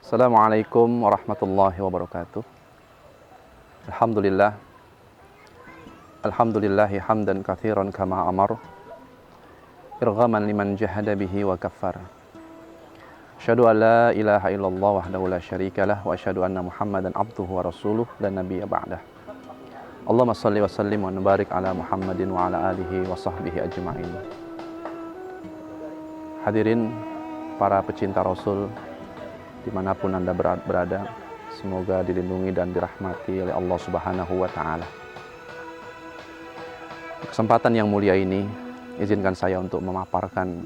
Assalamualaikum warahmatullahi wabarakatuh. Alhamdulillahi hamdan katsiran kama amar, irghaman liman jahada bihi wa kaffar. Asyhadu an la ilaha illallah wahdahu la syarikalah wa asyhadu anna Muhammadan abduhu wa rasuluh la nabiyya ba'dah. Allahumma shalli wa sallim wa barik ala Muhammadin wa ala alihi wa sahbihi ajma'in. Hadirin para pecinta Rasul dimanapun Anda berada, semoga dilindungi dan dirahmati oleh Allah Subhanahu wa Ta'ala. Kesempatan yang mulia ini, izinkan saya untuk memaparkan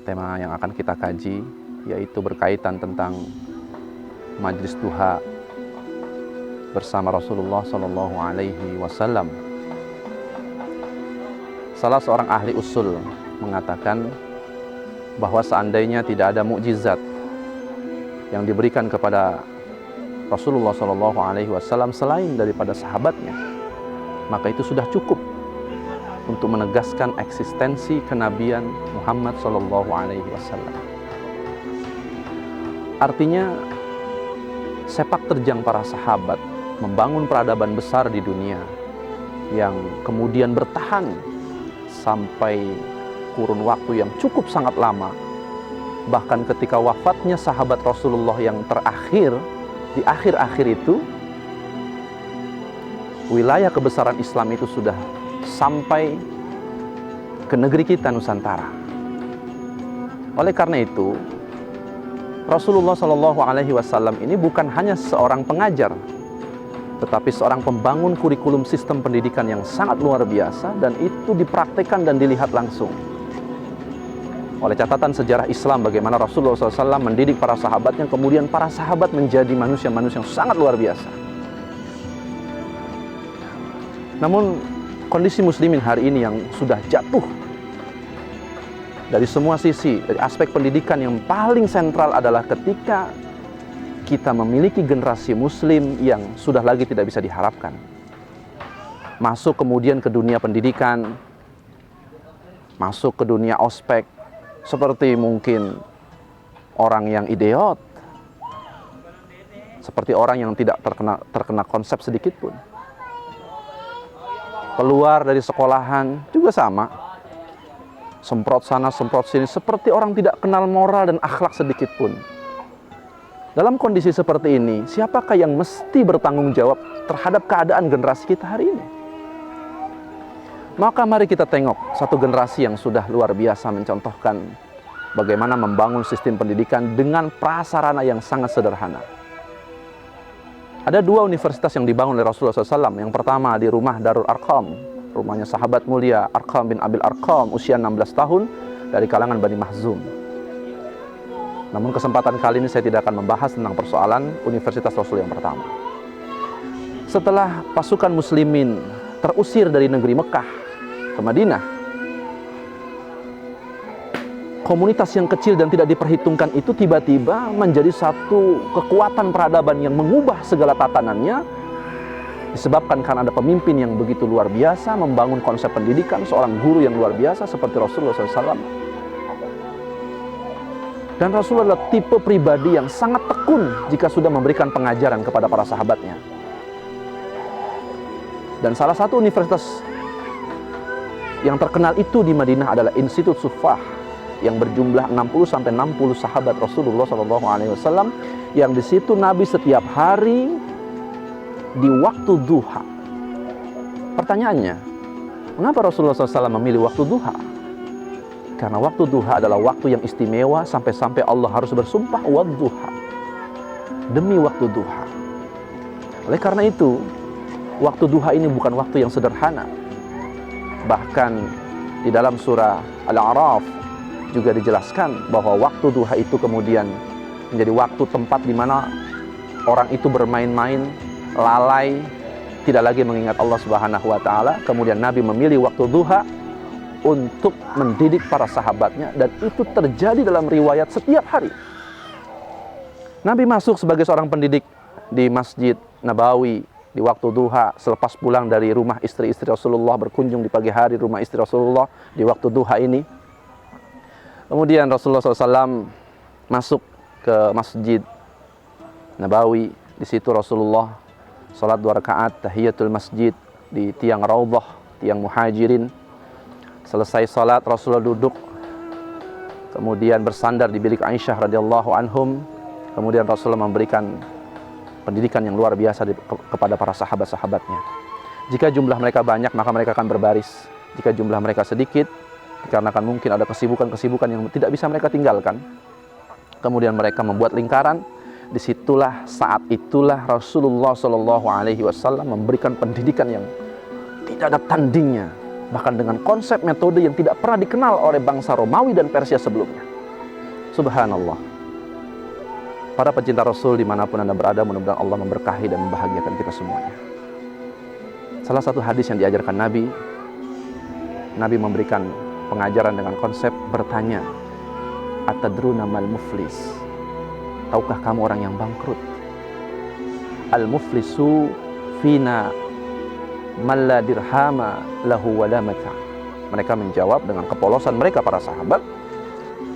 tema yang akan kita kaji, yaitu berkaitan tentang majlis duha bersama Rasulullah Sallallahu Alaihi Wasallam. Salah seorang ahli usul mengatakan bahwa seandainya tidak ada mukjizat yang diberikan kepada Rasulullah Shallallahu Alaihi Wasallam selain daripada sahabatnya, maka itu sudah cukup untuk menegaskan eksistensi kenabian Muhammad Shallallahu Alaihi Wasallam. Artinya, sepak terjang para sahabat membangun peradaban besar di dunia yang kemudian bertahan sampai kurun waktu yang cukup sangat lama. Bahkan ketika wafatnya sahabat Rasulullah yang terakhir, di akhir-akhir itu, wilayah kebesaran Islam itu sudah sampai ke negeri kita Nusantara. Oleh karena itu, Rasulullah Shallallahu Alaihi Wasallam ini bukan hanya seorang pengajar, tetapi seorang pembangun kurikulum sistem pendidikan yang sangat luar biasa, dan itu dipraktekkan dan dilihat langsung oleh catatan sejarah Islam, bagaimana Rasulullah SAW mendidik para sahabatnya, kemudian para sahabat menjadi manusia-manusia yang sangat luar biasa. Namun kondisi muslimin hari ini yang sudah jatuh dari semua sisi, dari aspek pendidikan, yang paling sentral adalah ketika kita memiliki generasi muslim yang sudah lagi tidak bisa diharapkan. Masuk kemudian ke dunia pendidikan, masuk ke dunia ospek, seperti mungkin orang yang idiot, seperti orang yang tidak terkena konsep sedikit pun. Keluar dari sekolahan juga sama, semprot sana semprot sini, seperti orang tidak kenal moral dan akhlak sedikit pun. Dalam kondisi seperti ini, siapakah yang mesti bertanggung jawab terhadap keadaan generasi kita hari ini? Maka mari kita tengok satu generasi yang sudah luar biasa mencontohkan bagaimana membangun sistem pendidikan dengan prasarana yang sangat sederhana. Ada dua universitas yang dibangun oleh Rasulullah SAW. Yang pertama di rumah Darul Arqam, rumahnya sahabat mulia Arqam bin Abil Arqam, usia 16 tahun, dari kalangan Bani Mahzum. Namun kesempatan kali ini saya tidak akan membahas tentang persoalan Universitas Rasul yang pertama. Setelah pasukan muslimin terusir dari negeri Mekah ke Madinah, komunitas yang kecil dan tidak diperhitungkan itu tiba-tiba menjadi satu kekuatan peradaban yang mengubah segala tatanannya, disebabkan karena ada pemimpin yang begitu luar biasa membangun konsep pendidikan, seorang guru yang luar biasa seperti Rasulullah SAW. Dan Rasulullah adalah tipe pribadi yang sangat tekun jika sudah memberikan pengajaran kepada para sahabatnya. Dan salah satu universitas yang terkenal itu di Madinah adalah Institut Sufah, yang berjumlah 60-60 sahabat Rasulullah SAW, yang di situ Nabi setiap hari di waktu duha. Pertanyaannya, mengapa Rasulullah SAW memilih waktu duha? Karena waktu duha adalah waktu yang istimewa, sampai-sampai Allah harus bersumpah wadduha, demi waktu duha. Oleh karena itu, waktu duha ini bukan waktu yang sederhana. Bahkan di dalam surah Al-A'raf juga dijelaskan bahwa waktu duha itu kemudian menjadi waktu tempat di mana orang itu bermain-main, lalai, tidak lagi mengingat Allah Subhanahu wa taala. Kemudian Nabi memilih waktu duha untuk mendidik para sahabatnya, dan itu terjadi dalam riwayat setiap hari. Nabi masuk sebagai seorang pendidik di Masjid Nabawi di waktu duha, selepas pulang dari rumah istri-istri Rasulullah, berkunjung di pagi hari rumah istri Rasulullah di waktu duha ini. Kemudian Rasulullah SAW masuk ke Masjid Nabawi. Di situ Rasulullah salat 2 rakaat tahiyatul masjid di tiang Raudhah, tiang Muhajirin. Selesai salat, Rasulullah duduk, kemudian bersandar di bilik Aisyah radhiyallahu anhum. Kemudian Rasulullah memberikan pendidikan yang luar biasa kepada para sahabat-sahabatnya. Jika jumlah mereka banyak, maka mereka akan berbaris. Jika jumlah mereka sedikit, dikarenakan mungkin ada kesibukan-kesibukan yang tidak bisa mereka tinggalkan, kemudian mereka membuat lingkaran. Disitulah, saat itulah Rasulullah SAW memberikan pendidikan yang tidak ada tandingnya, bahkan dengan konsep metode yang tidak pernah dikenal oleh bangsa Romawi dan Persia sebelumnya. Subhanallah. Para pecinta Rasul dimanapun Anda berada, mudah-mudahan Allah memberkahi dan membahagiakan kita semuanya. Salah satu hadis yang diajarkan Nabi memberikan pengajaran dengan konsep bertanya, atadruna mal muflis? Tahukah kamu orang yang bangkrut? Al-muflisu fina man la dirhama lahu wa la mata'. Mereka menjawab dengan kepolosan mereka para sahabat,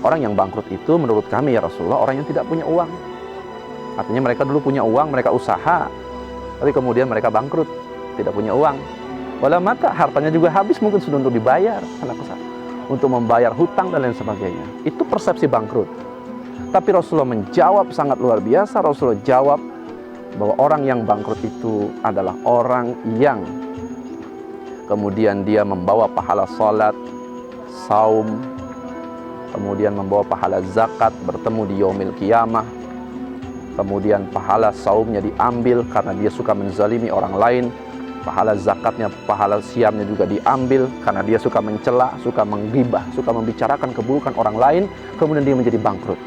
orang yang bangkrut itu menurut kami ya Rasulullah orang yang tidak punya uang. Artinya mereka dulu punya uang, mereka usaha, tapi kemudian mereka bangkrut, tidak punya uang. Wala mata', hartanya juga habis mungkin sudah untuk dibayar, untuk membayar hutang dan lain sebagainya. Itu persepsi bangkrut. Tapi Rasulullah menjawab sangat luar biasa. Rasulullah jawab bahwa orang yang bangkrut itu adalah orang yang kemudian dia membawa pahala salat, saum, kemudian membawa pahala zakat, bertemu di yaumil qiyamah, kemudian pahala saumnya diambil karena dia suka menzalimi orang lain, pahala zakatnya, pahala siamnya juga diambil karena dia suka mencela, suka menggibah, suka membicarakan keburukan orang lain, kemudian dia menjadi bangkrut.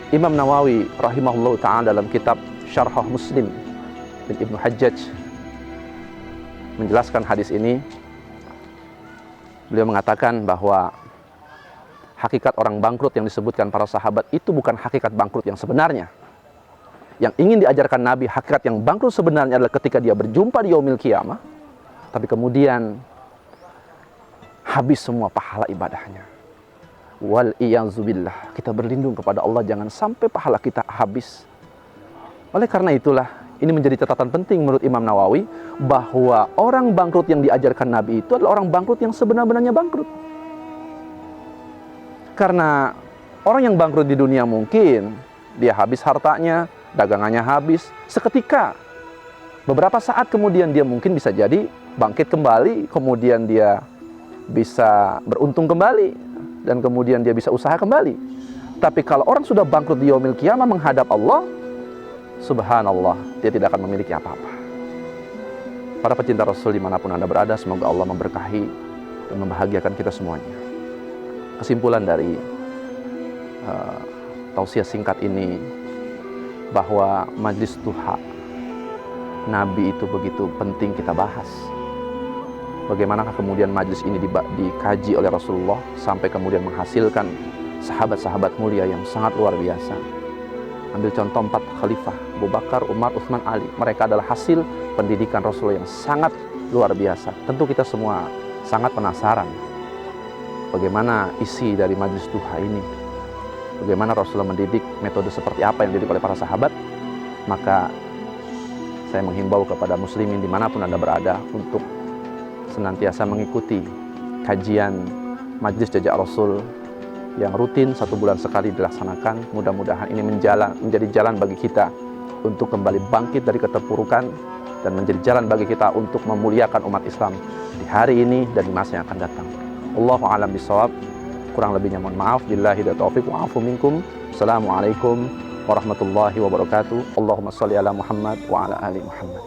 Imam Nawawi rahimahullah ta'ala dalam kitab Syarhah Muslim bin Ibnu Hajjaj menjelaskan hadis ini. Beliau mengatakan bahwa hakikat orang bangkrut yang disebutkan para sahabat itu bukan hakikat bangkrut yang sebenarnya. Yang ingin diajarkan Nabi, hakikat yang bangkrut sebenarnya adalah ketika dia berjumpa di yaumil qiyamah, tapi kemudian habis semua pahala ibadahnya. Wal iyazubillah, kita berlindung kepada Allah jangan sampai pahala kita habis. Oleh karena itulah, ini menjadi catatan penting menurut Imam Nawawi, bahwa orang bangkrut yang diajarkan Nabi itu adalah orang bangkrut yang sebenar-benarnya bangkrut. Karena orang yang bangkrut di dunia mungkin dia habis hartanya, dagangannya habis, seketika beberapa saat kemudian dia mungkin bisa jadi bangkit kembali, kemudian dia bisa beruntung kembali, dan kemudian dia bisa usaha kembali. Tapi kalau orang sudah bangkrut di yaumil qiyamah menghadap Allah, subhanallah, dia tidak akan memiliki apa-apa. Para pecinta Rasul dimanapun Anda berada, semoga Allah memberkahi dan membahagiakan kita semuanya. Kesimpulan dari tausiah singkat ini, bahwa majlis duha Nabi itu begitu penting kita bahas. Bagaimanakah kemudian majlis ini dikaji oleh Rasulullah sampai kemudian menghasilkan sahabat-sahabat mulia yang sangat luar biasa. Ambil contoh 4 khalifah, Abu Bakar, Umar, Utsman, Ali. Mereka adalah hasil pendidikan Rasulullah yang sangat luar biasa. Tentu kita semua sangat penasaran bagaimana isi dari majlis duha ini. Bagaimana Rasulullah mendidik, metode seperti apa yang dididik oleh para sahabat. Maka saya menghimbau kepada muslimin dimanapun Anda berada untuk senantiasa mengikuti kajian Majlis Jajak Rasul yang rutin 1 bulan sekali dilaksanakan. Mudah-mudahan ini menjadi jalan bagi kita untuk kembali bangkit dari keterpurukan dan menjadi jalan bagi kita untuk memuliakan umat Islam di hari ini dan di masa yang akan datang. Allahu a'lam bishawab. Kurang lebihnya mohon maaf. Billahi taufiq wa afu minkum. Assalamualaikum warahmatullahi wabarakatuh. Allahumma shalli ala Muhammad wa ala ali Muhammad.